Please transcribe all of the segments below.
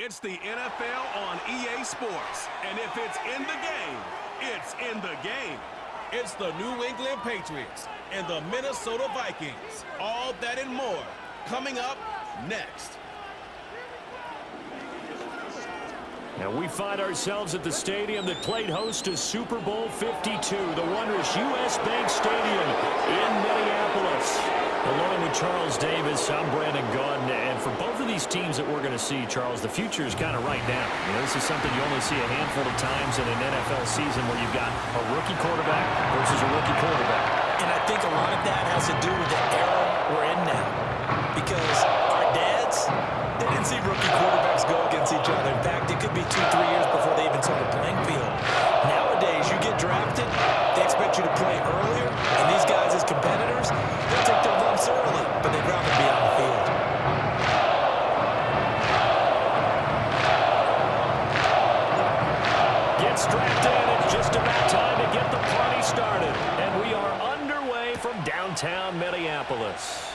It's the NFL on EA Sports. And if it's in the game, it's in the game. It's the New England Patriots and the Minnesota Vikings. All that and more coming up next. And we find ourselves at the stadium that played host to Super Bowl 52, the wondrous U.S. Bank Stadium in Minneapolis. Along with Charles Davis, I'm Brandon Gaudin, and for both of these teams that we're going to see, Charles, the future is kind of right now. You know, this is something you only see a handful of times in an NFL season where you've got a rookie quarterback versus a rookie quarterback. And I think a lot of that has to do with the era we're in now. Because our dads, they didn't see rookie quarterbacks go against each other. In fact, it could be 2-3 years before they even saw the playing field. Nowadays, you get drafted, they expect you to play earlier, and these guys as competitors, they'll take their lumps early, but they'd rather be on the field. Gets strapped in. It's just about time to get the party started. And we are underway from downtown Minneapolis.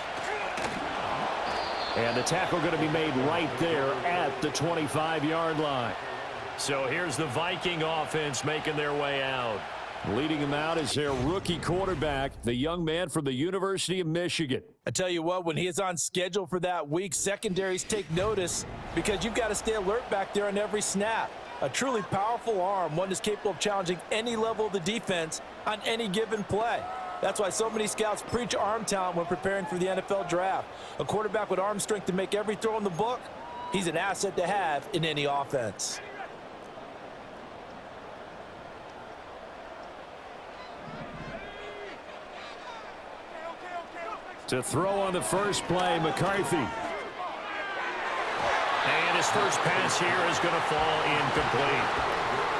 And the tackle going to be made right there at the 25-yard line. So here's the Viking offense making their way out. Leading them out is their rookie quarterback, the young man from the University of Michigan. I tell you what, when he is on schedule for that week, secondaries take notice because you've got to stay alert back there on every snap. A truly powerful arm, one that's capable of challenging any level of the defense on any given play. That's why so many scouts preach arm talent when preparing for the NFL draft. A quarterback with arm strength to make every throw in the book, he's an asset to have in any offense. To throw on the first play, McCarthy. And his first pass here is going to fall incomplete.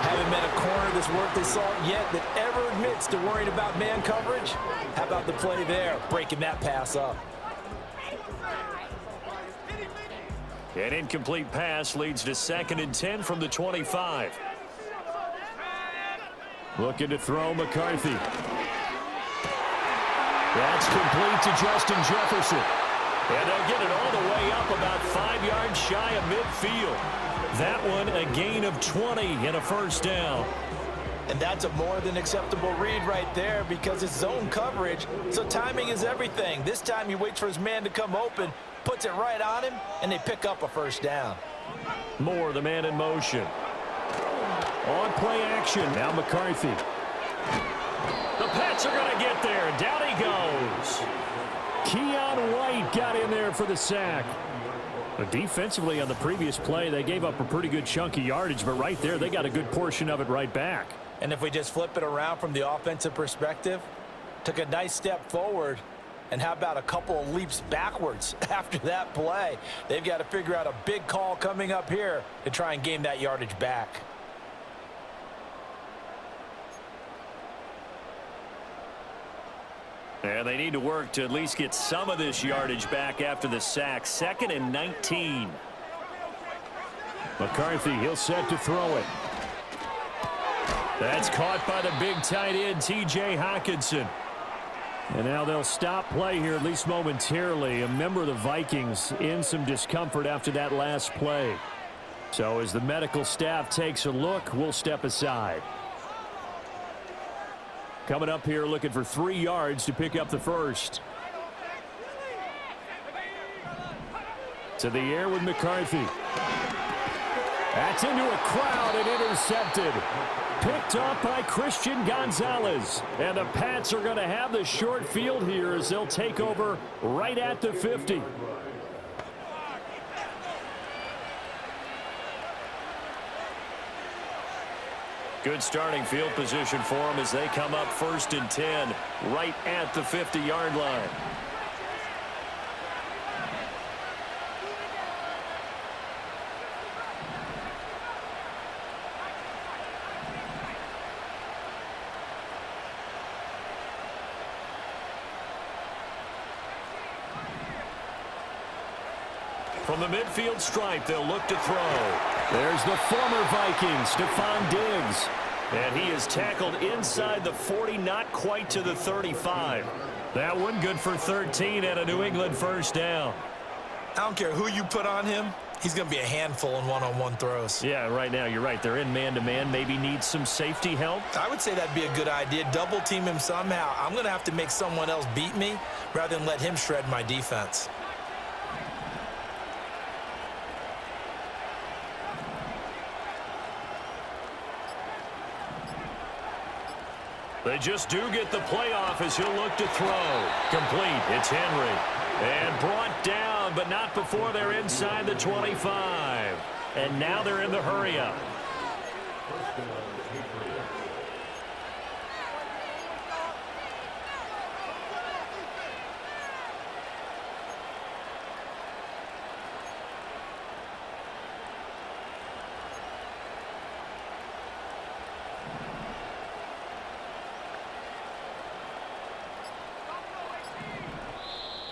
Haven't met a corner that's worth his salt yet that ever admits to worrying about man coverage. How about the play there, breaking that pass up? An incomplete pass leads to 2nd and 10 from the 25. Looking to throw, McCarthy. That's complete to Justin Jefferson. And they'll get it all the way up about 5 yards shy of midfield. That one a gain of 20 and a first down. And that's a more than acceptable read right there because it's zone coverage, so timing is everything. This time he waits for his man to come open, puts it right on him, and they pick up a first down. More the man in motion. On play action, now McCarthy. The Pats are going to get there. Down he goes. Keon White got in there for the sack. But defensively on the previous play, they gave up a pretty good chunk of yardage, but right there, they got a good portion of it right back. And if we just flip it around from the offensive perspective, took a nice step forward, and how about a couple of leaps backwards after that play? They've got to figure out a big call coming up here to try and gain that yardage back. And they need to work to at least get some of this yardage back after the sack. 2nd and 19. McCarthy, he'll set to throw it. That's caught by the big tight end, T.J. Hockenson. And now they'll stop play here, at least momentarily. A member of the Vikings in some discomfort after that last play. So as the medical staff takes a look, we'll step aside. Coming up here looking for 3 yards to pick up the first. To the air with McCarthy. That's into a crowd and intercepted. Picked off by Christian Gonzalez. And the Pats are going to have the short field here as they'll take over right at the 50. Good starting field position for them as they come up 1st and 10 right at the 50-yard line. From the midfield stripe, they'll look to throw. There's the former Viking, Stephon Diggs. And he is tackled inside the 40, not quite to the 35. That one good for 13 and a New England first down. I don't care who you put on him. He's going to be a handful in one-on-one throws. Yeah, right now you're right. They're in man-to-man. Maybe need some safety help. I would say that'd be a good idea. Double team him somehow. I'm going to have to make someone else beat me rather than let him shred my defense. They just do get the playoff as he'll look to throw. Complete. It's Henry. And brought down, but not before they're inside the 25. And now they're in the hurry-up.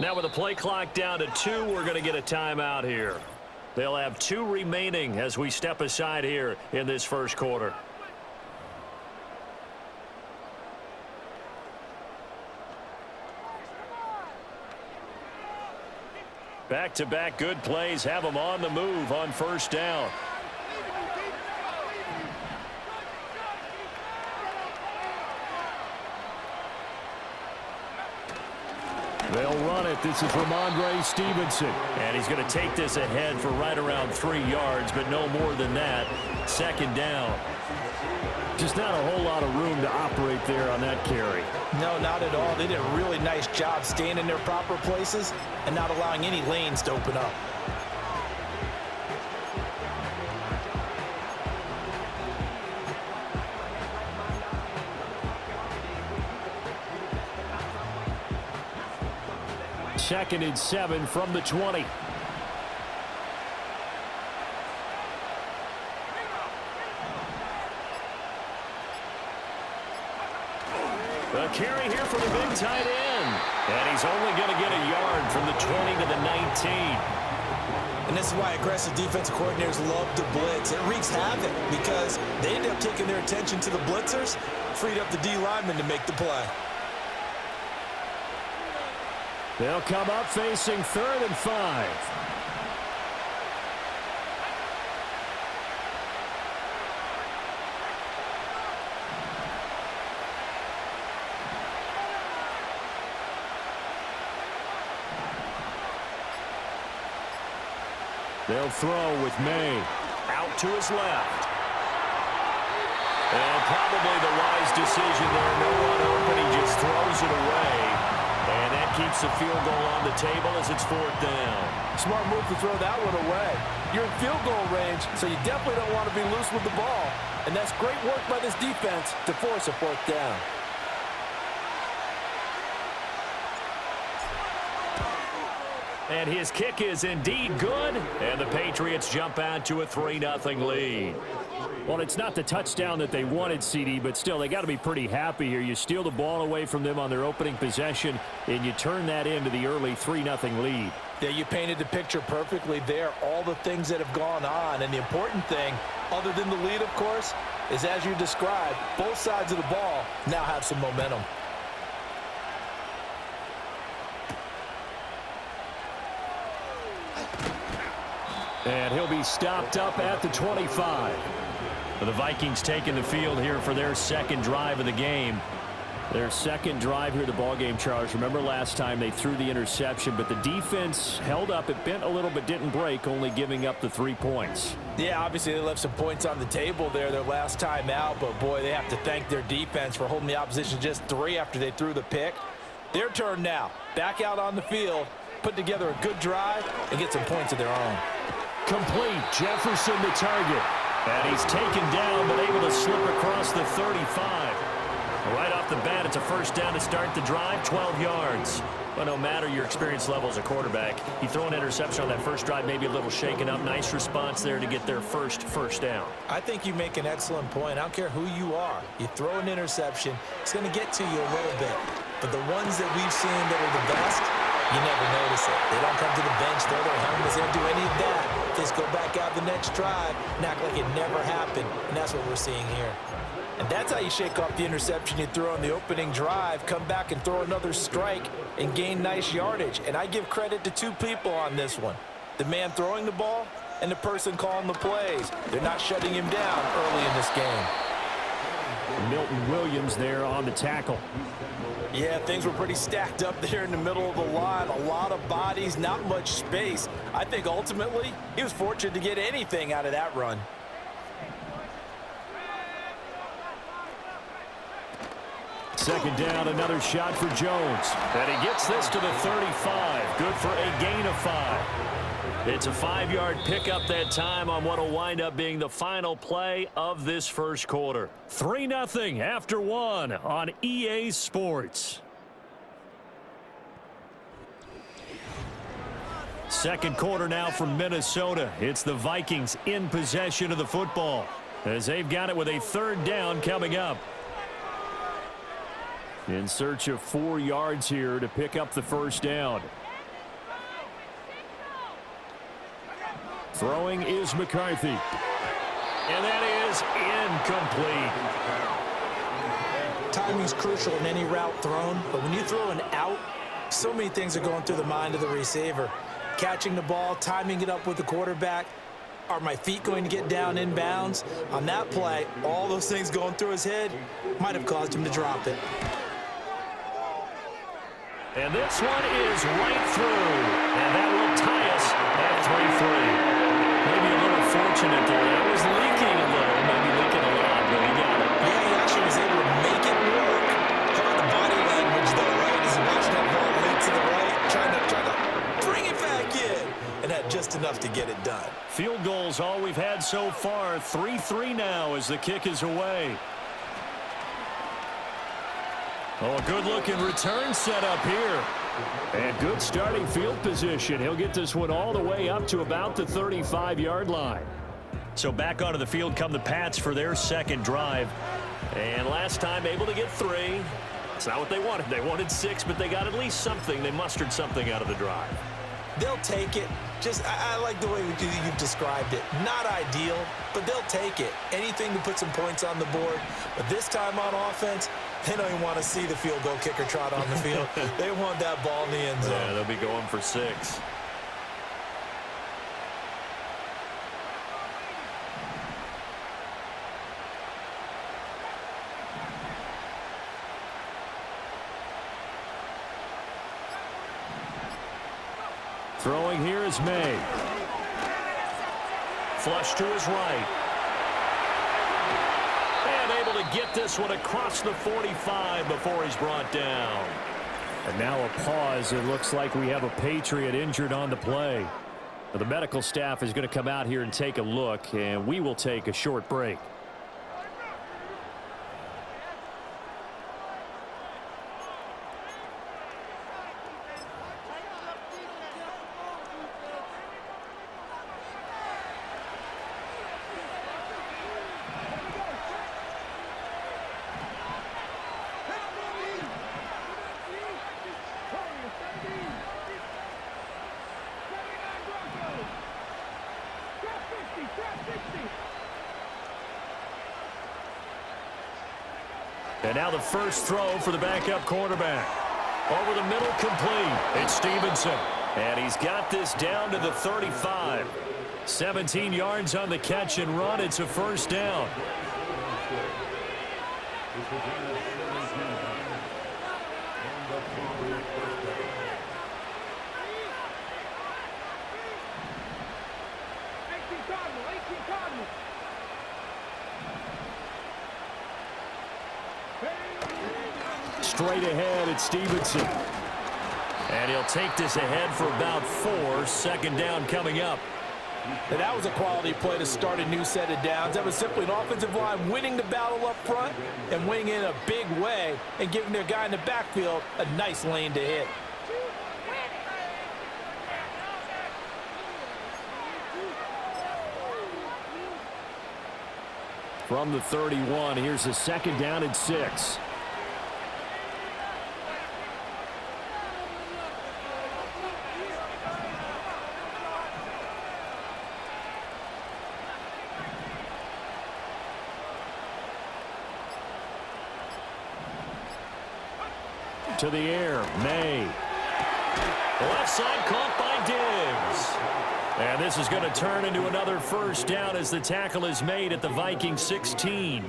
Now with the play clock down to 2, we're going to get a timeout here. They'll have 2 remaining as we step aside here in this first quarter. Back-to-back good plays have them on the move on first down. They'll run it. This is Ramondre Stevenson. And he's going to take this ahead for right around 3 yards, but no more than that. Second down. Just not a whole lot of room to operate there on that carry. No, not at all. They did a really nice job staying in their proper places and not allowing any lanes to open up. Second and 7 from the 20. A carry here for the big tight end. And he's only going to get a yard from the 20 to the 19. And this is why aggressive defensive coordinators love to blitz. It wreaks havoc because they end up taking their attention to the blitzers, freed up the D lineman to make the play. They'll come up facing 3rd and 5. They'll throw with May. Out to his left. And probably the wise decision there. No one open. He just throws it away. And that keeps the field goal on the table as it's 4th down. Smart move to throw that one away. You're in field goal range, so you definitely don't want to be loose with the ball. And that's great work by this defense to force a 4th down. And his kick is indeed good. And the Patriots jump out to a 3-0 lead. Well, it's not the touchdown that they wanted, CD, but still, they got to be pretty happy here. You steal the ball away from them on their opening possession, and you turn that into the early 3-0 lead. Yeah, you painted the picture perfectly there, all the things that have gone on. And the important thing, other than the lead, of course, is as you described, both sides of the ball now have some momentum. And he'll be stopped up at the 25. The Vikings taking the field here for their second drive of the game. Their second drive here of the ballgame, Charles. Remember last time they threw the interception, but the defense held up. It bent a little but didn't break, only giving up the 3 points. Yeah, obviously they left some points on the table there their last time out, but boy, they have to thank their defense for holding the opposition just 3 after they threw the pick. Their turn now. Back out on the field, put together a good drive, and get some points of their own. Complete. Jefferson the target. And he's taken down, but able to slip across the 35. Right off the bat, it's a first down to start the drive, 12 yards. But no matter your experience level as a quarterback, you throw an interception on that first drive, maybe a little shaken up. Nice response there to get their first down. I think you make an excellent point. I don't care who you are. You throw an interception, it's going to get to you a little bit. But the ones that we've seen that are the best, you never notice it. They don't come to the bench, throw their helmets, they don't do any of that. They just go back out the next drive and act like it never happened. And that's what we're seeing here. And that's how you shake off the interception you throw on the opening drive, come back and throw another strike and gain nice yardage. And I give credit to 2 people on this one. The man throwing the ball and the person calling the plays. They're not shutting him down early in this game. Milton Williams there on the tackle. Yeah, things were pretty stacked up there in the middle of the line. A lot of bodies, not much space. I think ultimately he was fortunate to get anything out of that run. Second down, another shot for Jones. And he gets this to the 35. Good for a gain of 5. It's a 5-yard pickup that time on what will wind up being the final play of this first quarter. 3-0 after 1 on EA Sports. Second quarter now from Minnesota. It's the Vikings in possession of the football as they've got it with a 3rd down coming up. In search of 4 yards here to pick up the first down. Throwing is McCarthy. And that is incomplete. Timing's crucial in any route thrown, but when you throw an out, so many things are going through the mind of the receiver. Catching the ball, timing it up with the quarterback. Are my feet going to get down in bounds? On that play, all those things going through his head might have caused him to drop it. And this one is right through. And that will tie us at 3-3. Maybe a little fortunate there. It was leaking a little, maybe leaking a lot, but he got it. Yeah, he actually was able to make it work. How about the body language, though, right? As he watched that ball leak to the right, trying to bring it back in. And had just enough to get it done. Field goals all we've had so far. 3-3 now as the kick is away. Oh, a good-looking return set up here. And good starting field position. He'll get this one all the way up to about the 35-yard line. So back onto the field come the Pats for their second drive. And last time able to get 3. It's not what they wanted. They wanted 6, but they got at least something. They mustered something out of the drive. They'll take it. I like the way you've described it. Not ideal, but they'll take it. Anything to put some points on the board. But this time on offense, they don't even want to see the field goal kicker trot on the field. They want that ball in the end zone. Yeah, they'll be going for 6. Throwing here is May. Flush to his right. And able to get this one across the 45 before he's brought down. And now a pause. It looks like we have a Patriot injured on the play. The medical staff is going to come out here and take a look, and we will take a short break. And now the first throw for the backup quarterback. Over the middle, complete. It's Stevenson. And he's got this down to the 35. 17 yards on the catch and run. It's a first down. Straight ahead, it's Stevenson. And he'll take this ahead for about 4. Second down coming up. And that was a quality play to start a new set of downs. That was simply an offensive line winning the battle up front and winning in a big way and giving their guy in the backfield a nice lane to hit. From the 31, here's a second down and 6. To the air, May. Left side caught by Diggs. And this is going to turn into another first down as the tackle is made at the Vikings 16.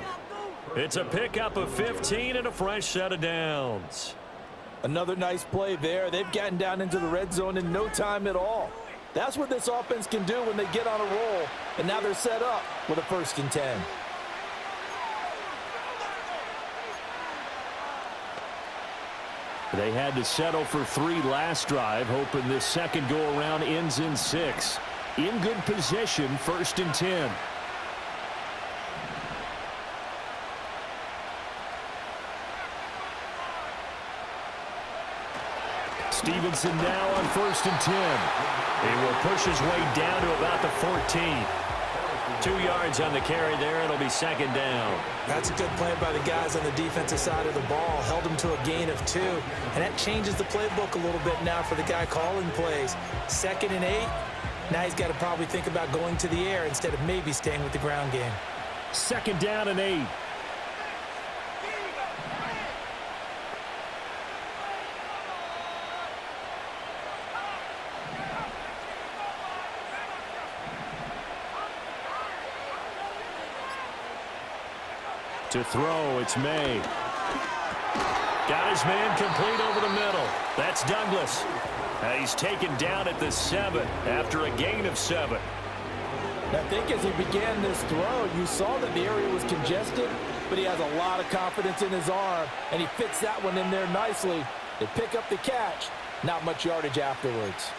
It's a pickup of 15 and a fresh set of downs. Another nice play there. They've gotten down into the red zone in no time at all. That's what this offense can do when they get on a roll. And now they're set up with a 1st and 10. They had to settle for 3 last drive, hoping this second go-around ends in 6. In good position, 1st and 10. Stevenson now on 1st and 10. He will push his way down to about the 14. 2 yards on the carry there. It'll be 2nd down. That's a good play by the guys on the defensive side of the ball. Held him to a gain of 2. And that changes the playbook a little bit now for the guy calling plays. 2nd and 8. Now he's got to probably think about going to the air instead of maybe staying with the ground game. 2nd down and 8. To throw, it's May. Got his man complete over the middle. That's Douglas. He's taken down at the 7 after a gain of 7. I think as he began this throw, you saw that the area was congested, but he has a lot of confidence in his arm, and he fits that one in there nicely. They pick up the catch, not much yardage afterwards.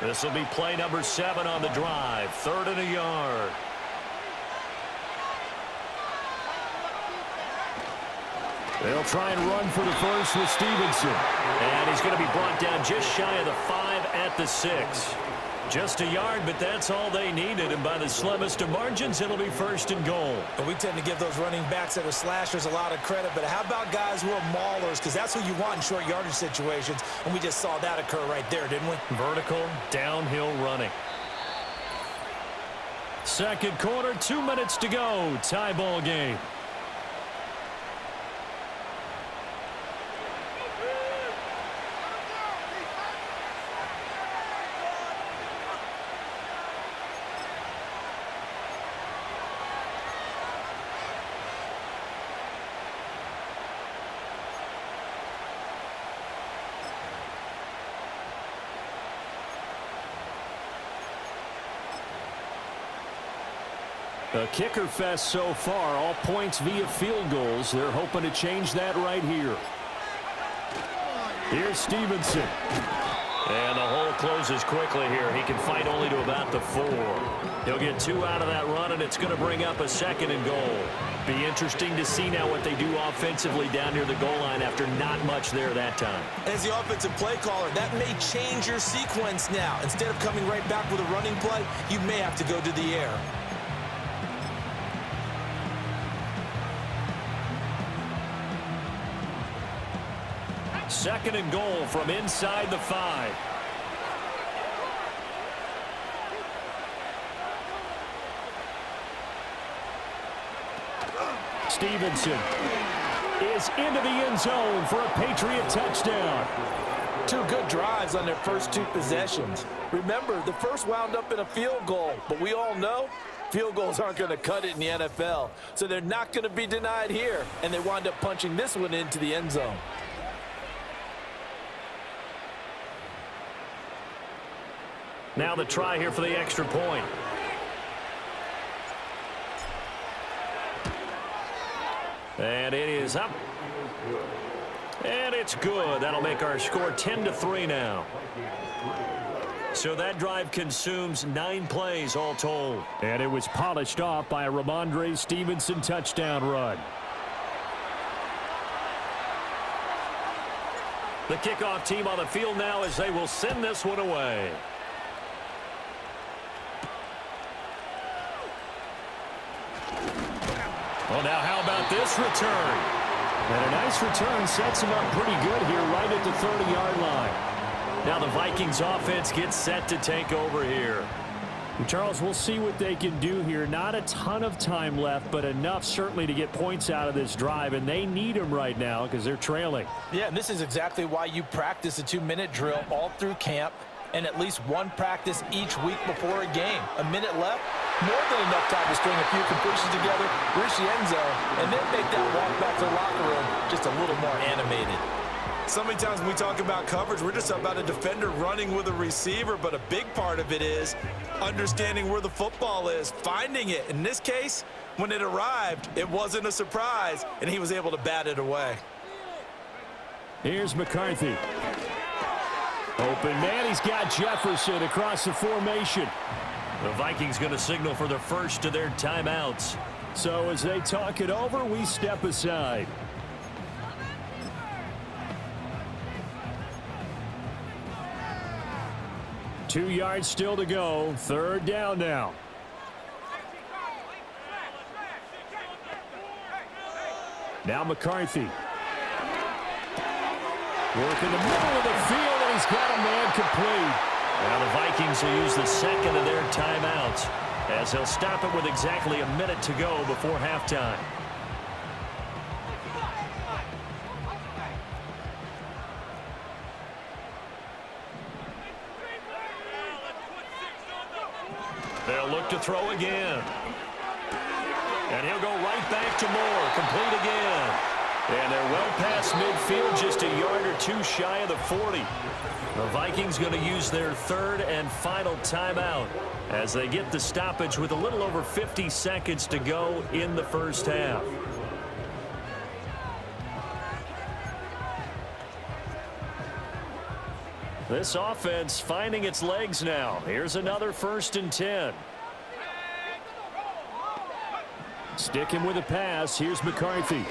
This will be play number 7 on the drive. 3rd and a yard. They'll try and run for the first with Stevenson. And he's going to be brought down just shy of the 5 at the 6. Just a yard, but that's all they needed. And by the slimmest of margins, it'll be 1st and goal. And we tend to give those running backs that are slashers a lot of credit. But how about guys who are maulers? Because that's who you want in short yardage situations. And we just saw that occur right there, didn't we? Vertical, downhill running. 2nd quarter, 2 minutes to go. Tie ball game. A kicker fest so far, all points via field goals. They're hoping to change that right here. Here's Stevenson. And the hole closes quickly here. He can fight only to about the 4. He'll get 2 out of that run, and it's going to bring up a 2nd and goal. Be interesting to see now what they do offensively down near the goal line after not much there that time. As the offensive play caller, that may change your sequence now. Instead of coming right back with a running play, you may have to go to the air. Second and goal from inside the 5. Stevenson is into the end zone for a Patriot touchdown. 2 good drives on their first 2 possessions. Remember, the first wound up in a field goal, but we all know field goals aren't going to cut it in the NFL. So they're not going to be denied here, and they wind up punching this one into the end zone. Now the try here for the extra point. And it is up. And it's good. That'll make our score 10-3 now. So that drive consumes 9 plays all told. And it was polished off by a Ramondre Stevenson touchdown run. The kickoff team on the field now as they will send this one away. Well, now how about this return? And a nice return sets him up pretty good here right at the 30-yard line. Now the Vikings offense gets set to take over here. Charles, we'll see what they can do here. Not a ton of time left, but enough certainly to get points out of this drive, and they need them right now because they're trailing. Yeah, and this is exactly why you practice a 2-minute drill all through camp and at least one practice each week before a game. A minute left, more than enough time to string a few completions together, reach the end zone, and then make that walk back to the locker room just a little more animated. So many times when we talk about coverage, we're just about a defender running with a receiver, but a big part of it is understanding where the football is, finding it. In this case, when it arrived, it wasn't a surprise, and he was able to bat it away. Here's McCarthy. Open man, he's got Jefferson across the formation. The Vikings going to signal for the first of their timeouts. So as they talk it over, we step aside. Two yards still to go. Third down now. Now McCarthy. Working the middle of the field, and he's got a man complete. Now the Vikings will use the second of their timeouts as they'll stop it with exactly a minute to go before halftime. They'll look to throw again. And he'll go right back to Moore. Complete again. And they're well past midfield, just a yard or two shy of the 40. The Vikings going to use their third and final timeout as they get the stoppage with a little over 50 seconds to go in the first half. This offense finding its legs now. Here's another 1st and 10. Sticking with a pass. Here's McCarthy.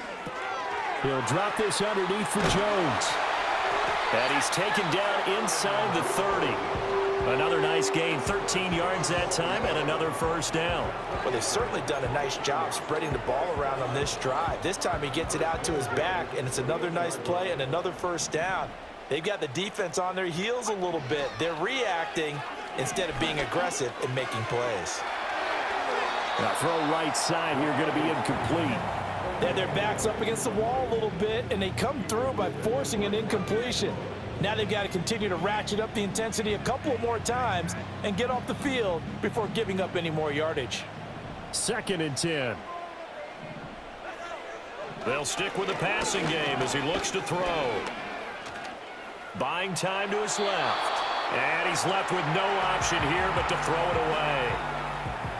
He'll drop this underneath for Jones. And he's taken down inside the 30. Another nice gain, 13 yards that time, and another first down. Well, they've certainly done a nice job spreading the ball around on this drive. This time he gets it out to his back, and it's another nice play and another first down. They've got the defense on their heels a little bit. They're reacting instead of being aggressive and making plays. Now throw right side here, going to be incomplete. Yeah, their back's up against the wall a little bit, and they come through by forcing an incompletion. Now they've got to continue to ratchet up the intensity a couple more times and get off the field before giving up any more yardage. 2nd and 10. They'll stick with the passing game as he looks to throw. Buying time to his left. And he's left with no option here but to throw it away.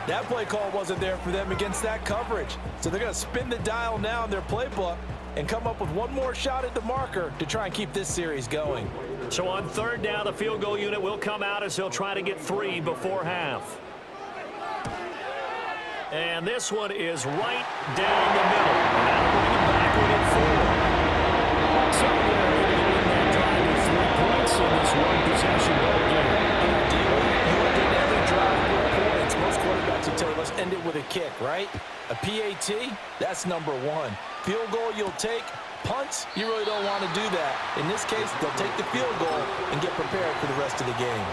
That play call wasn't there for them against that coverage. So they're going to spin the dial now in their playbook and come up with one more shot at the marker to try and keep this series going. So on 3rd down, the field goal unit will come out as he'll try to get 3 before half. And this one is right down the middle. And that'll bring him backward at 4. So they're able to win that drive with 3 points in this one-possession ball game. You look at every drive with points. Most quarterbacks will tell you, let's end it with a kick, right? A PAT, that's number 1. Field goal you'll take. Punts, you really don't want to do that. In this case, they'll take the field goal and get prepared for the rest of the game.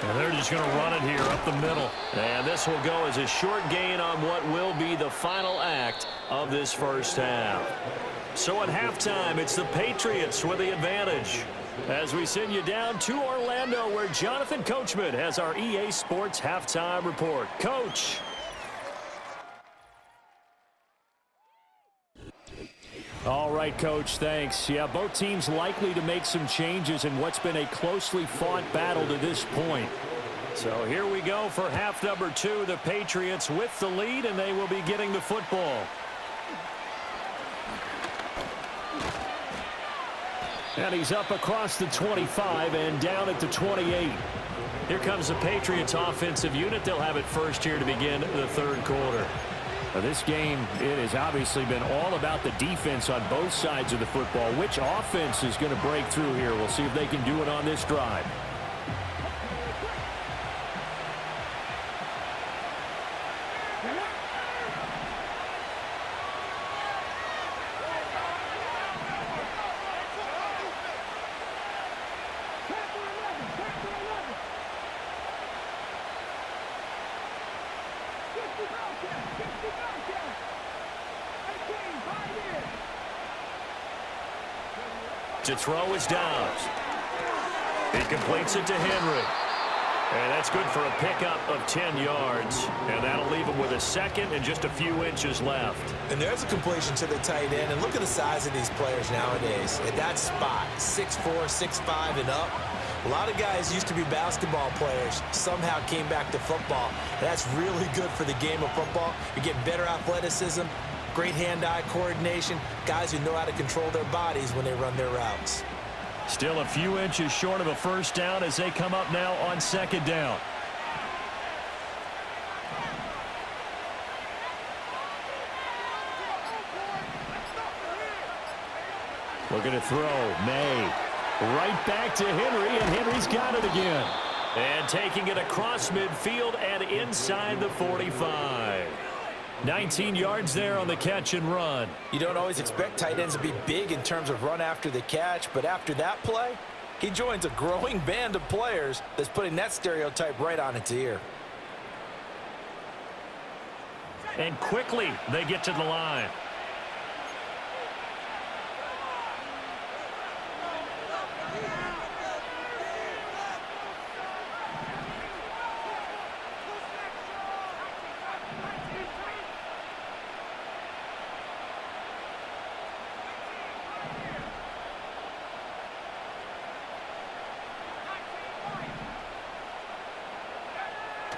And they're just going to run it here up the middle. And this will go as a short gain on what will be the final act of this first half. So at halftime, it's the Patriots with the advantage. As we send you down to Orlando, where Jonathan Coachman has our EA Sports halftime report. Coach. All right, Coach, thanks. Yeah, both teams likely to make some changes in what's been a closely fought battle to this point. So here we go for half number 2. The Patriots with the lead, and they will be getting the football. And he's up across the 25 and down at the 28. Here comes the Patriots offensive unit. They'll have it first here to begin the 3rd quarter. This game, it has obviously been all about the defense on both sides of the football. Which offense is going to break through here? We'll see if they can do it on this drive. to throw his downs. He completes it to Henry. And that's good for a pickup of 10 yards. And that'll leave him with a second and just a few inches left. And there's a completion to the tight end. And look at the size of these players nowadays. At that spot, 6'4", 6'5", and up. A lot of guys used to be basketball players, somehow came back to football. And that's really good for the game of football. You get better athleticism, great hand-eye coordination, guys who know how to control their bodies when they run their routes. Still a few inches short of a first down as they come up now on second down. Looking to throw, May. Right back to Henry, and Henry's got it again. And taking it across midfield and inside the 45. 19 yards there on the catch and run. You don't always expect tight ends to be big in terms of run after the catch, but after that play, he joins a growing band of players that's putting that stereotype right on its ear. And quickly they get to the line.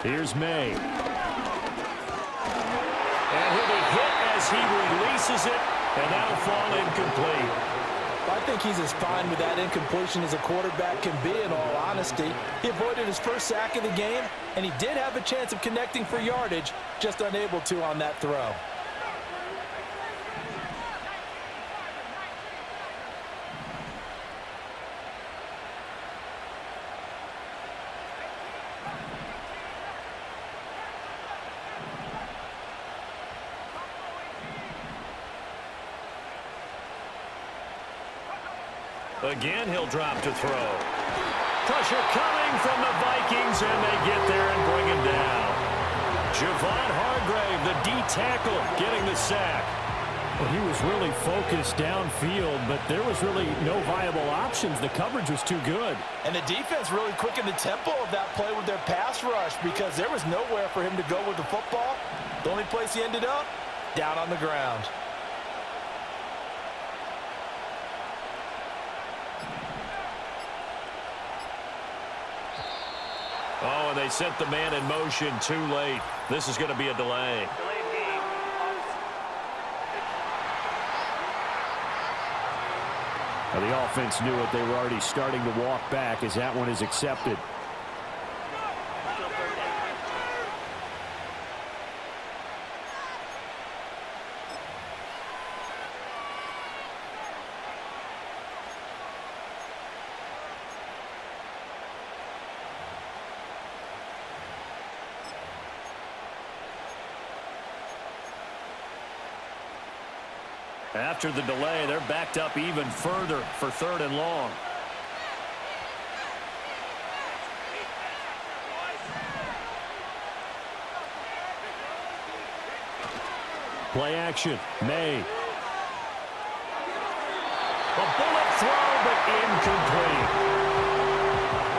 Here's May. And he'll be hit as he releases it, and that'll fall incomplete. I think he's as fine with that incompletion as a quarterback can be, in all honesty. He avoided his first sack of the game, and he did have a chance of connecting for yardage, just unable to on that throw. Again, he'll drop to throw. Pressure coming from the Vikings, and they get there and bring him down. Javon Hargrave, the D tackle, getting the sack. Well, he was really focused downfield, but there was really no viable options. The coverage was too good. And the defense really quickened the tempo of that play with their pass rush because there was nowhere for him to go with the football. The only place he ended up, down on the ground. Oh, and they sent the man in motion too late. This is going to be a delay. Now, the offense knew it. They were already starting to walk back as that one is accepted. After the delay, they're backed up even further for 3rd and long. Play action. May. A bullet throw, but incomplete.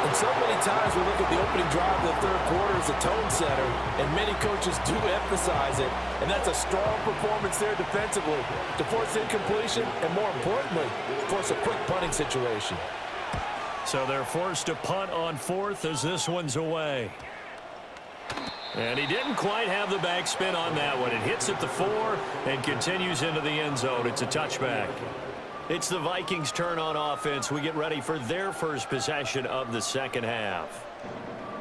And so many times we look at the opening drive of the third quarter as a tone setter, and many coaches do emphasize it, and that's a strong performance there defensively to force incompletion and, more importantly, force a quick punting situation. So they're forced to punt on 4th as this one's away. And he didn't quite have the backspin on that one. It hits at the 4 and continues into the end zone. It's a touchback. It's the Vikings' turn on offense. We get ready for their first possession of the second half.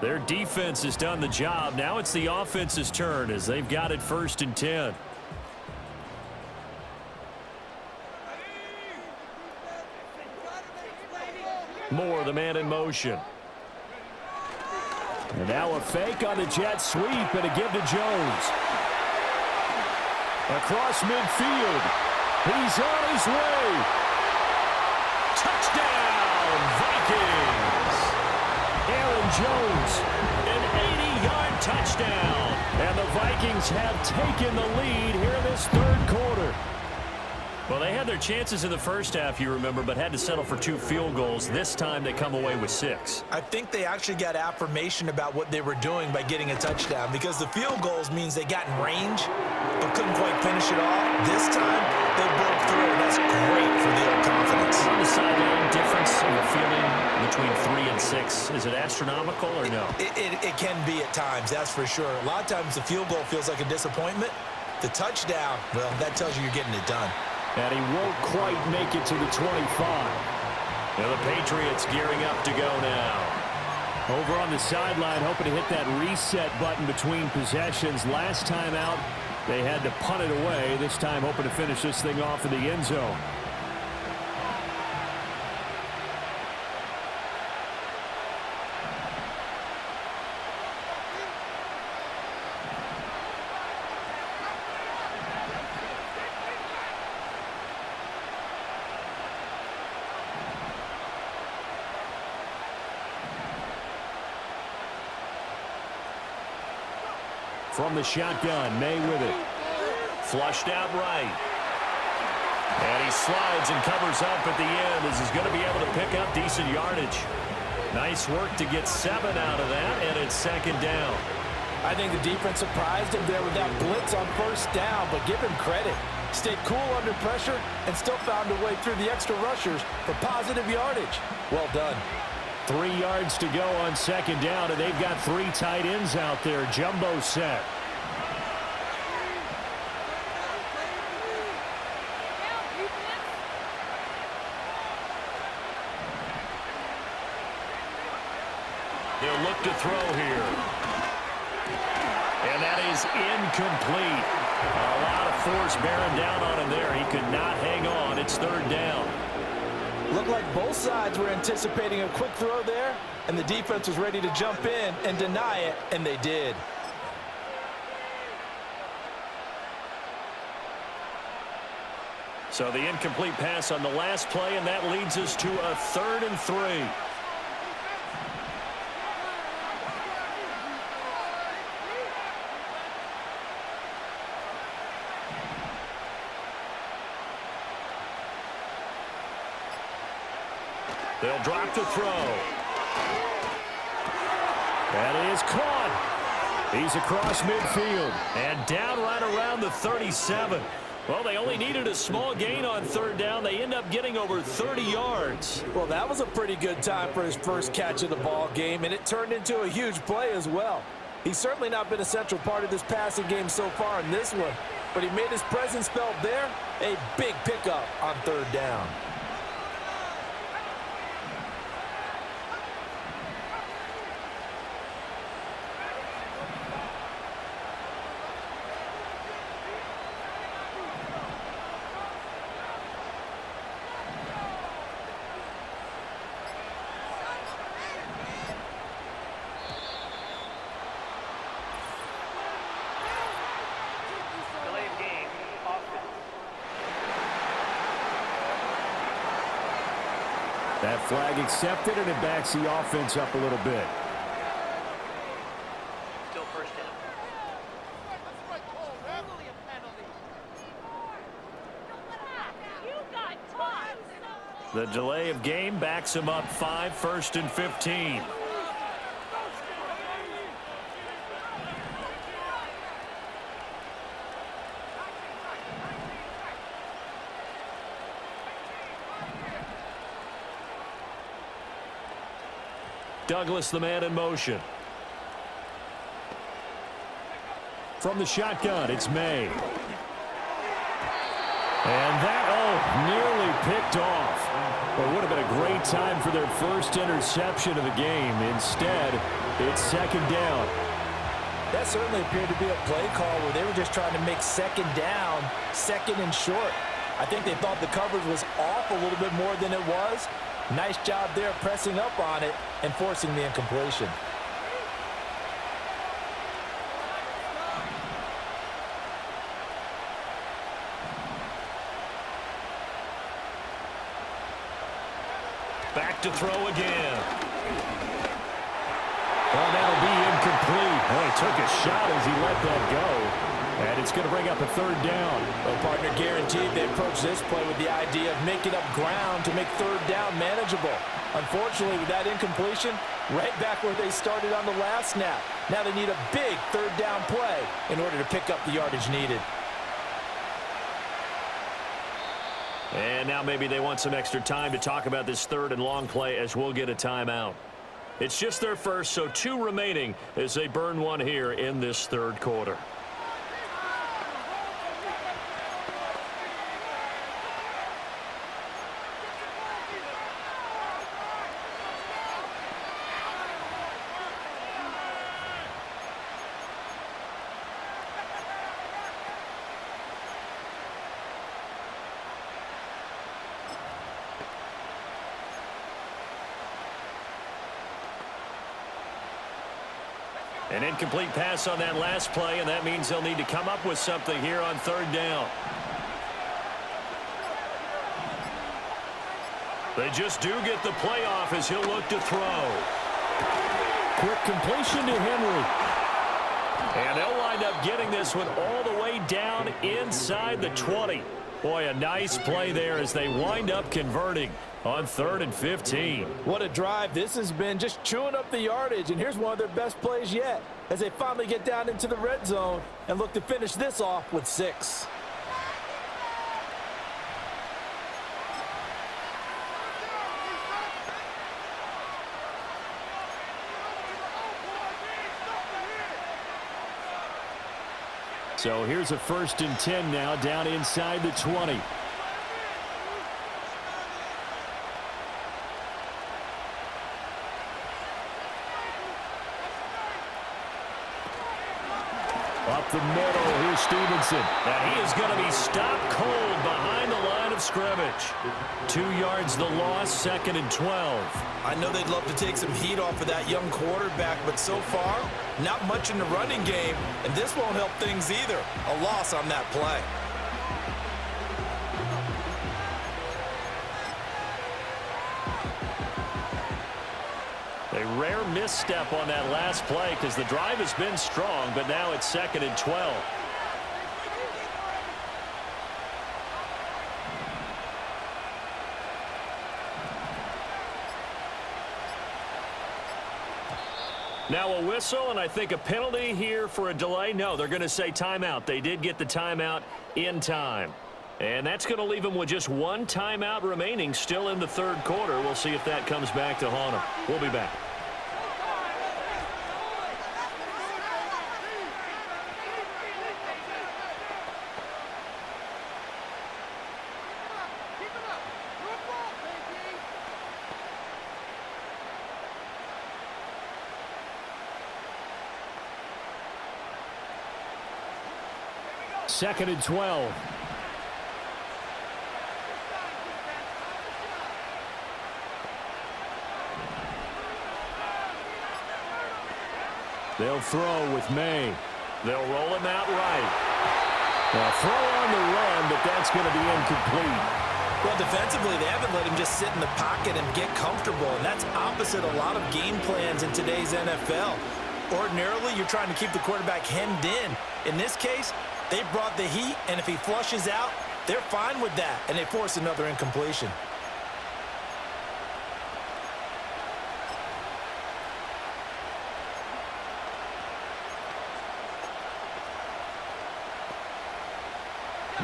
Their defense has done the job. Now it's the offense's turn as they've got it 1st and 10. Moore, the man in motion. And now a fake on the jet sweep and a give to Jones. Across midfield. He's on his way. Touchdown, Vikings! Aaron Jones. An 80-yard touchdown. And the Vikings have taken the lead here in this third quarter. Well, they had their chances in the first half, you remember, but had to settle for 2 field goals. This time they come away with 6. I think they actually got affirmation about what they were doing by getting a touchdown, because the field goals means they got in range but couldn't quite finish it off. This time they broke through, and that's great for the old confidence. On the sideline, difference of a feeling between 3 and 6. Is it astronomical or no? It can be at times, that's for sure. A lot of times the field goal feels like a disappointment. The touchdown, well, that tells you you're getting it done. And he won't quite make it to the 25. Now the Patriots gearing up to go now. Over on the sideline, hoping to hit that reset button between possessions. Last time out, they had to punt it away. This time hoping to finish this thing off in the end zone. From the shotgun, May with it. Flushed out right. And he slides and covers up at the end as he's going to be able to pick up decent yardage. Nice work to get 7 out of that, and it's 2nd down. I think the defense surprised him there with that blitz on 1st down, but give him credit. Stayed cool under pressure and still found a way through the extra rushers for positive yardage. Well done. 3 yards to go on 2nd down, and they've got 3 tight ends out there. Jumbo set. They'll look to throw here. And that is incomplete. A lot of force bearing down on him there. He could not hang on. It's 3rd down. Looked like both sides were anticipating a quick throw there, and the defense was ready to jump in and deny it, and they did. So the incomplete pass on the last play, and that leads us to a 3rd and 3. They'll drop to throw. That is caught. He's across midfield. And down right around the 37. Well, they only needed a small gain on 3rd down. They end up getting over 30 yards. Well, that was a pretty good time for his first catch of the ball game, and it turned into a huge play as well. He's certainly not been a central part of this passing game so far in this one, but he made his presence felt there. A big pickup on 3rd down. That flag accepted, and it backs the offense up a little bit. Still 1st down. The delay of game backs him up 5, 1st and 15. Douglas, the man in motion. From the shotgun, it's May. And that, nearly picked off. Well, it would have been a great time for their first interception of the game. Instead, it's 2nd down. That certainly appeared to be a play call where they were just trying to make 2nd down, 2nd and short. I think they thought the coverage was off a little bit more than it was. Nice job there pressing up on it and forcing the incompletion. Back to throw again. Well, that'll be incomplete. Oh, he took a shot as he let that go. And it's going to bring up a third down. Well, partner, guaranteed they approach this play with the idea of making up ground to make third down manageable. Unfortunately, with that incompletion, right back where they started on the last snap. Now they need a big third down play in order to pick up the yardage needed. And now maybe they want some extra time to talk about this third and long play as we'll get a timeout. It's just their first, so 2 remaining as they burn one here in this third quarter. An incomplete pass on that last play, and that means they'll need to come up with something here on third down. They just do get the play off as he'll look to throw. Quick completion to Henry. And they'll wind up getting this one all the way down inside the 20. Boy, a nice play there as they wind up converting on 3rd and 15. What a drive this has been, just chewing up the yardage. And here's one of their best plays yet as they finally get down into the red zone and look to finish this off with 6. So here's a 1st and 10 now down inside the 20. Up the middle, here's Stevenson. Now he is going to be stopped cold behind the line of scrimmage. 2 yards the loss, 2nd and 12. I know they'd love to take some heat off of that young quarterback, but so far, not much in the running game, and this won't help things either. A loss on that play. A rare misstep on that last play because the drive has been strong, but now it's 2nd and 12. Now a whistle, and I think a penalty here for a delay. No, they're going to say timeout. They did get the timeout in time. And that's going to leave them with just 1 timeout remaining still in the 3rd quarter. We'll see if that comes back to haunt them. We'll be back. Second and 12. They'll throw with May. They'll roll him out right. Well, throw on the run, but that's going to be incomplete. Well, defensively, they haven't let him just sit in the pocket and get comfortable, and that's opposite a lot of game plans in today's NFL. Ordinarily, you're trying to keep the quarterback hemmed in. In this case, they brought the heat, and if he flushes out, they're fine with that, and they force another incompletion.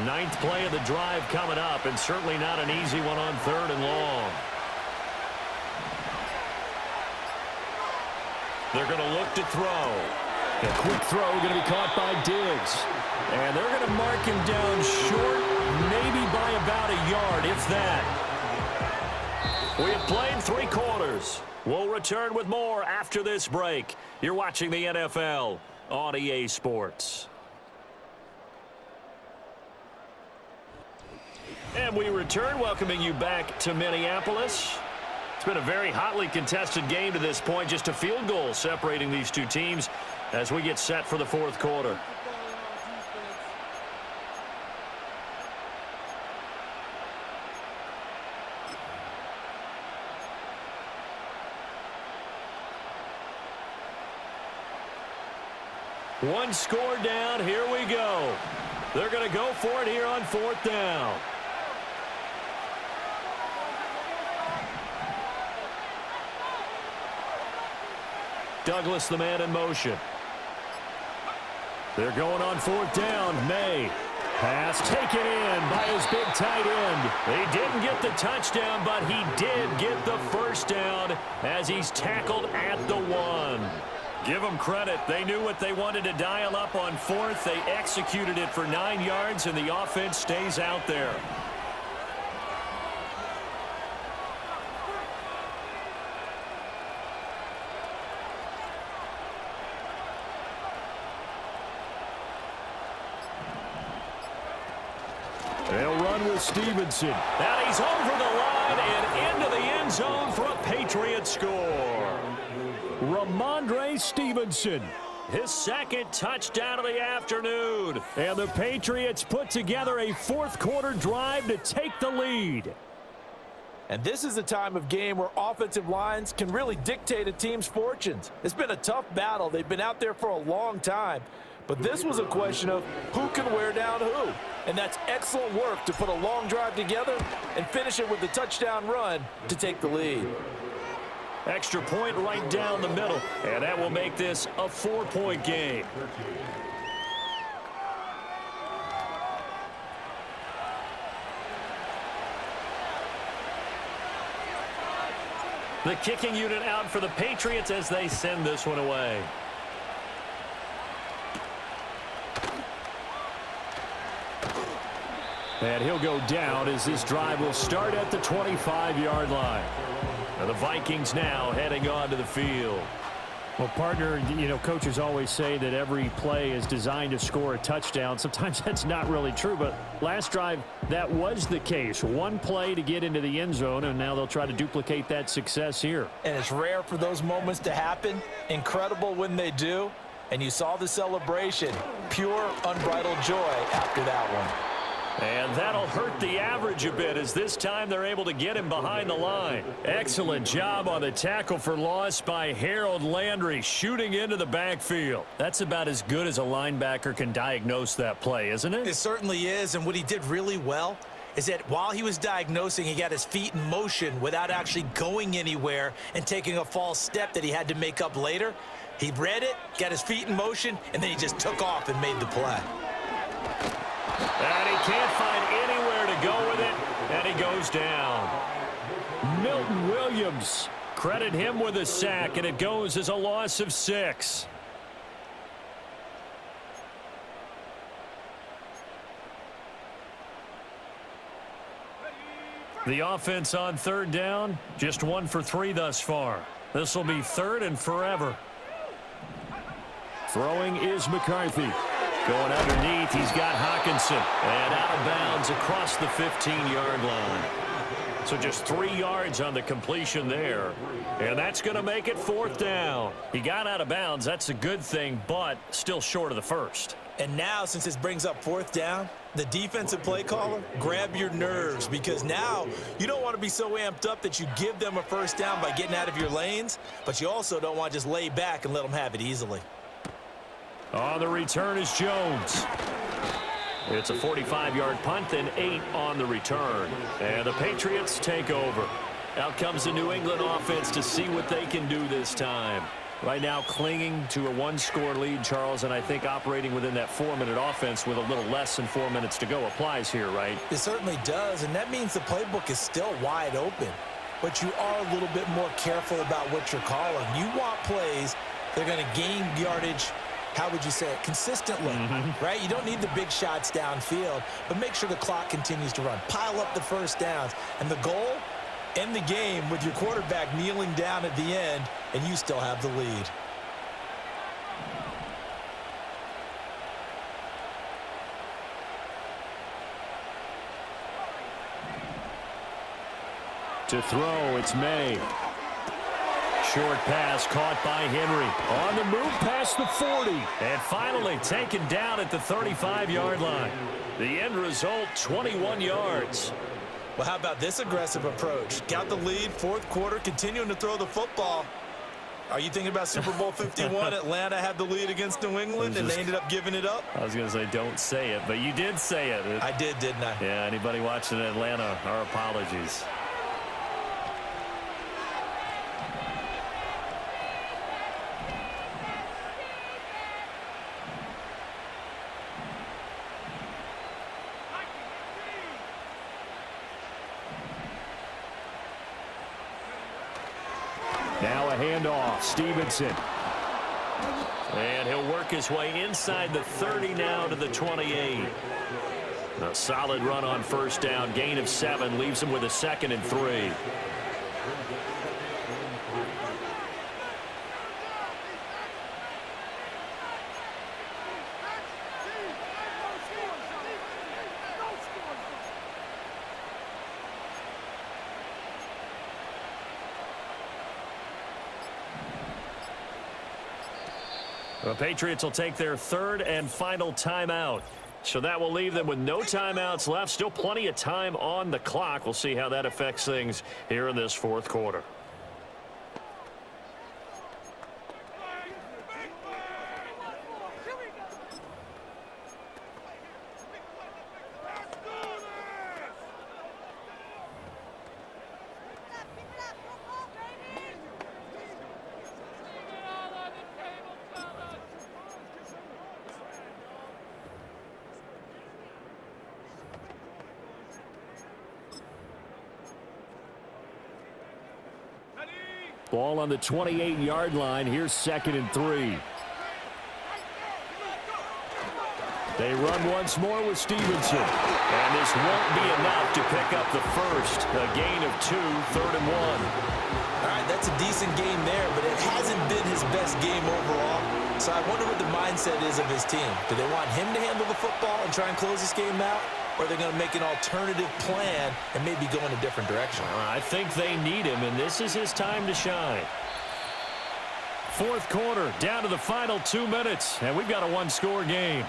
Ninth play of the drive coming up, and certainly not an easy one on 3rd and long. They're going to look to throw. A quick throw going to be caught by Diggs. And they're going to mark him down short, maybe by about a yard, if that. We have played 3 quarters. We'll return with more after this break. You're watching the NFL on EA Sports. And we return, welcoming you back to Minneapolis. It's been a very hotly contested game to this point. Just a field goal separating these 2 teams as we get set for the 4th quarter. One score down. Here we go. They're going to go for it here on 4th down. Douglas, the man in motion. They're going on 4th down. May. Pass taken in by his big tight end. He didn't get the touchdown, but he did get the first down as he's tackled at the 1. Give them credit. They knew what they wanted to dial up on 4th. They executed it for 9 yards, and the offense stays out there. They'll run with Stevenson. And he's over the line and into the end zone for a Patriots score. Ramondre Stevenson, his 2nd touchdown of the afternoon. And the Patriots put together a 4th quarter drive to take the lead. And this is a time of game where offensive lines can really dictate a team's fortunes. It's been a tough battle. They've been out there for a long time. But this was a question of who can wear down who. And that's excellent work to put a long drive together and finish it with a touchdown run to take the lead. Extra point right down the middle. And that will make this a 4-point game. The kicking unit out for the Patriots as they send this one away. And he'll go down as this drive will start at the 25-yard line. Now the Vikings now heading onto the field. Well, partner, you know, coaches always say that every play is designed to score a touchdown. Sometimes that's not really true, but last drive, that was the case. One play to get into the end zone, and now they'll try to duplicate that success here. And it's rare for those moments to happen. Incredible when they do. And you saw the celebration. Pure, unbridled joy after that one. And that'll hurt the average a bit as this time they're able to get him behind the line. Excellent job on the tackle for loss by Harold Landry, shooting into the backfield. That's about as good as a linebacker can diagnose that play, isn't it? It certainly is, and what he did really well is that while he was diagnosing, he got his feet in motion without actually going anywhere and taking a false step that he had to make up later. He read it, got his feet in motion, and then he just took off and made the play. And he can't find anywhere to go with it, and he goes down. Milton Williams, credit him with a sack, and it goes as a loss of 6. The offense on 3rd down, just 1 for 3 thus far. This will be 3rd and forever. Throwing is McCarthy. Going underneath, he's got Hawkinson. And out of bounds across the 15-yard line. So just 3 yards on the completion there. And that's going to make it 4th down. He got out of bounds. That's a good thing, but still short of the first. And now, since this brings up 4th down, the defensive play caller, grab your nerves, because now you don't want to be so amped up that you give them a first down by getting out of your lanes, but you also don't want to just lay back and let them have it easily. On the return is Jones. It's a 45-yard punt and 8 on the return. And the Patriots take over. Out comes the New England offense to see what they can do this time. Right now clinging to a 1-score lead, Charles, and I think operating within that 4-minute offense with a little less than 4 minutes to go applies here, right? It certainly does, and that means the playbook is still wide open. But you are a little bit more careful about what you're calling. You want plays that are going to gain yardage, how would you say it, consistently, right? You don't need the big shots downfield, but make sure the clock continues to run. Pile up the first downs. And the goal, end the game with your quarterback kneeling down at the end, and you still have the lead. To throw, it's May. Short pass caught by Henry. On the move past the 40. And finally taken down at the 35-yard line. The end result, 21 yards. Well, how about this aggressive approach? Got the lead, 4th quarter, continuing to throw the football. Are you thinking about Super Bowl 51? Atlanta had the lead against New England, and they ended up giving it up? I was going to say don't say it, but you did say it. I did, didn't I? Yeah, anybody watching Atlanta, our apologies. Now a handoff. Stevenson. And he'll work his way inside the 30 now to the 28. A solid run on first down. Gain of 7 leaves him with a 2nd and 3. The Patriots will take their 3rd and final timeout. So that will leave them with no timeouts left. Still plenty of time on the clock. We'll see how that affects things here in this 4th quarter. Ball on the 28-yard line. Here's 2nd and 3. They run once more with Stevenson. And this won't be enough to pick up the first. A gain of 2, 3rd and 1. All right, that's a decent game there, but it hasn't been his best game overall. So I wonder what the mindset is of his team. Do they want him to handle the football and try and close this game out? Or are they going to make an alternative plan and maybe go in a different direction? I think they need him, and this is his time to shine. 4th quarter, down to the final 2 minutes, and we've got a one-score game.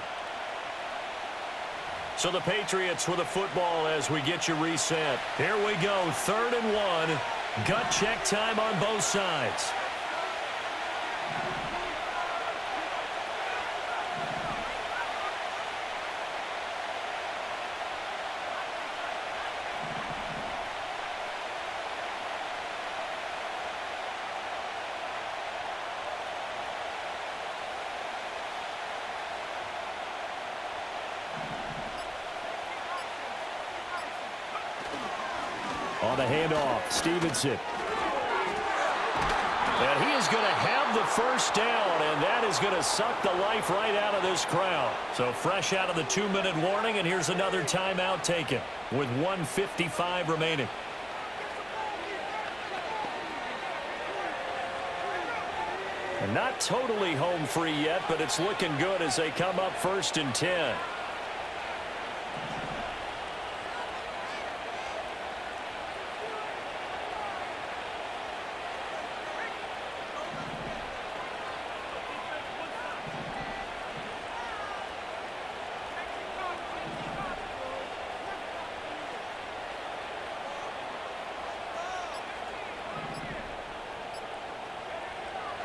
So the Patriots with the football as we get you reset. Here we go, 3rd and 1. Gut check time on both sides. On the handoff, Stevenson. And he is going to have the first down, and that is going to suck the life right out of this crowd. So fresh out of the 2-minute warning, and here's another timeout taken with 1:55 remaining. And not totally home free yet, but it's looking good as they come up 1st and 10.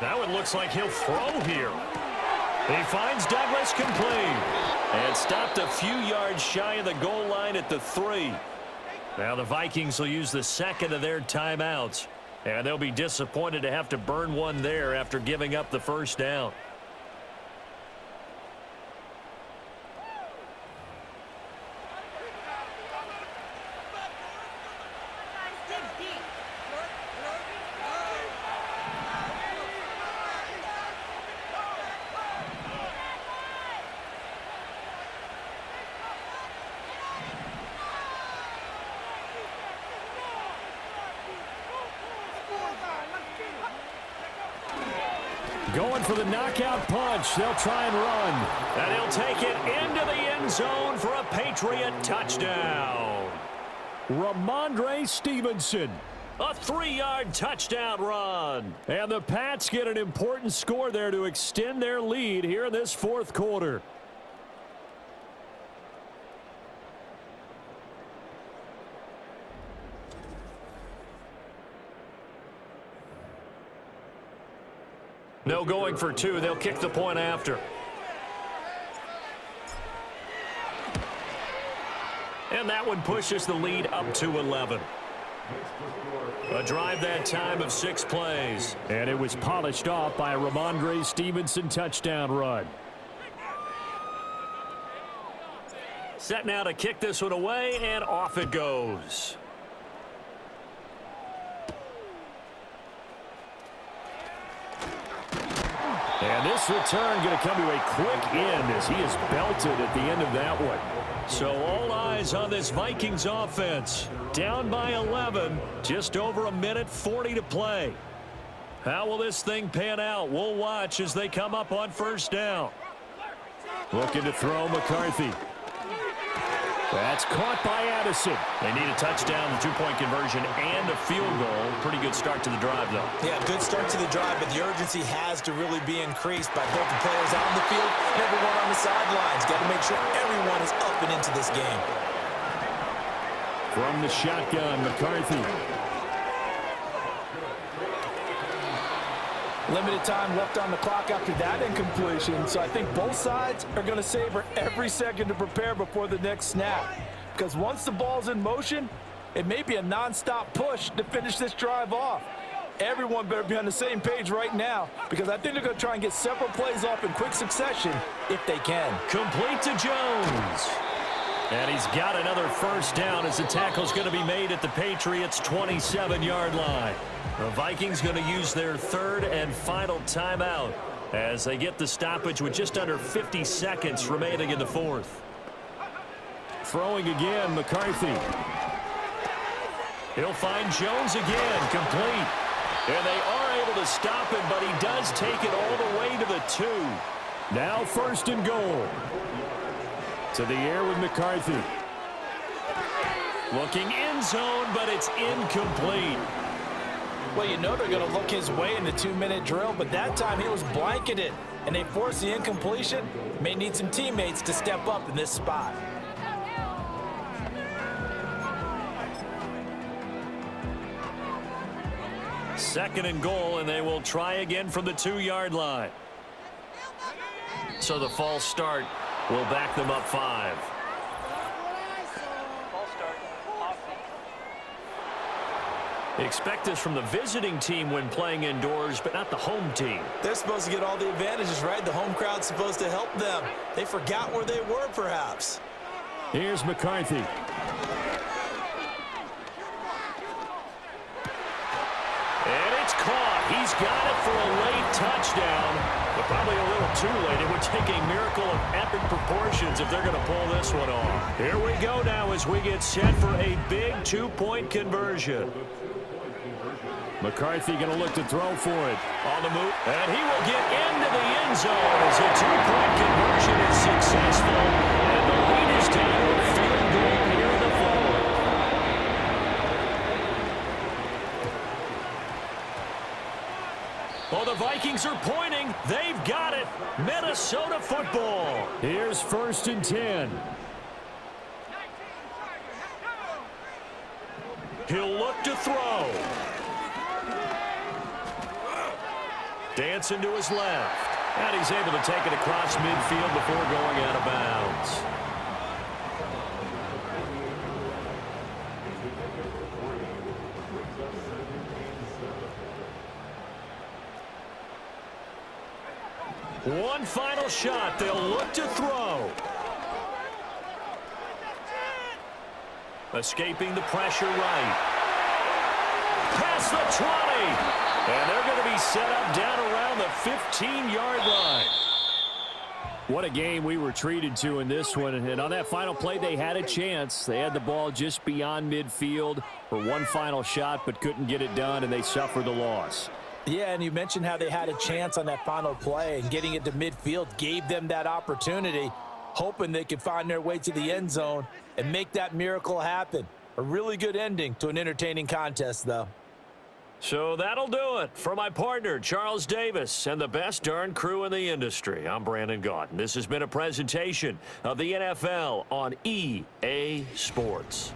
Now it looks like he'll throw here. He finds Douglas complete. And stopped a few yards shy of the goal line at the 3. Now the Vikings will use the 2nd of their timeouts. And they'll be disappointed to have to burn one there after giving up the first down. Going for the knockout punch. They'll try and run. And he'll take it into the end zone for a Patriot touchdown. Ramondre Stevenson. A 3-yard touchdown run. And the Pats get an important score there to extend their lead here in this 4th quarter. No going for two. They'll kick the point after. And that one pushes the lead up to 11. A drive that time of 6 plays. And it was polished off by a Ramondre Stevenson touchdown run. Set now to kick this one away, and off it goes. And this return going to come to a quick end as he is belted at the end of that one. So all eyes on this Vikings offense. Down by 11, just over a minute 40 to play. How will this thing pan out? We'll watch as they come up on first down. Looking to throw McCarthy. That's caught by Addison. They need a touchdown, a 2-point conversion, and a field goal. Pretty good start to the drive, though. Yeah, good start to the drive, but the urgency has to really be increased by both the players out on the field and everyone on the sidelines. Got to make sure everyone is up and into this game. From the shotgun, McCarthy. Limited time left on the clock after that incompletion, so I think both sides are going to savor every second to prepare before the next snap. Because once the ball's in motion, it may be a non-stop push to finish this drive off. Everyone better be on the same page right now, because I think they're going to try and get several plays off in quick succession if they can. Complete to Jones. And he's got another first down as the tackle's going to be made at the Patriots' 27-yard line. The Vikings going to use their third and final timeout as they get the stoppage with just under 50 seconds remaining in the fourth. Throwing again, McCarthy. He'll find Jones again, complete. And they are able to stop him, but he does take it all the way to the 2. Now first and goal. To the air with McCarthy. Looking end zone, but it's incomplete. Well, you know they're going to look his way in the 2-minute drill, but that time he was blanketed, and they forced the incompletion. May need some teammates to step up in this spot. Second and goal, and they will try again from the 2-yard line. So the false start will back them up 5. Expect this from the visiting team when playing indoors, but not the home team. They're supposed to get all the advantages, right? The home crowd's supposed to help them. They forgot where they were, perhaps. Here's McCarthy. And it's caught. He's got it for a late touchdown, but probably a little too late. It would take a miracle of epic proportions if they're going to pull this one off. Here we go now as we get set for a big 2-point conversion. McCarthy going to look to throw for it. On the move, and he will get into the end zone as a 2-point conversion is successful, and the lead is down. Field goal here in the fourth. Well, the Vikings are pointing. They've got it. Minnesota football. Here's first and 10. He'll look to throw. Dancing to his left. And he's able to take it across midfield before going out of bounds. One final shot. They'll look to throw. Escaping the pressure right. Past the 20. And they're going to be set up down around the 15-yard line. What a game we were treated to in this one. And on that final play, they had a chance. They had the ball just beyond midfield for one final shot, but couldn't get it done, and they suffered the loss. Yeah, and you mentioned how they had a chance on that final play, and getting it to midfield gave them that opportunity, hoping they could find their way to the end zone and make that miracle happen. A really good ending to an entertaining contest, though. So that'll do it. For my partner, Charles Davis, and the best darn crew in the industry, I'm Brandon Gaudin. This has been a presentation of the NFL on EA Sports.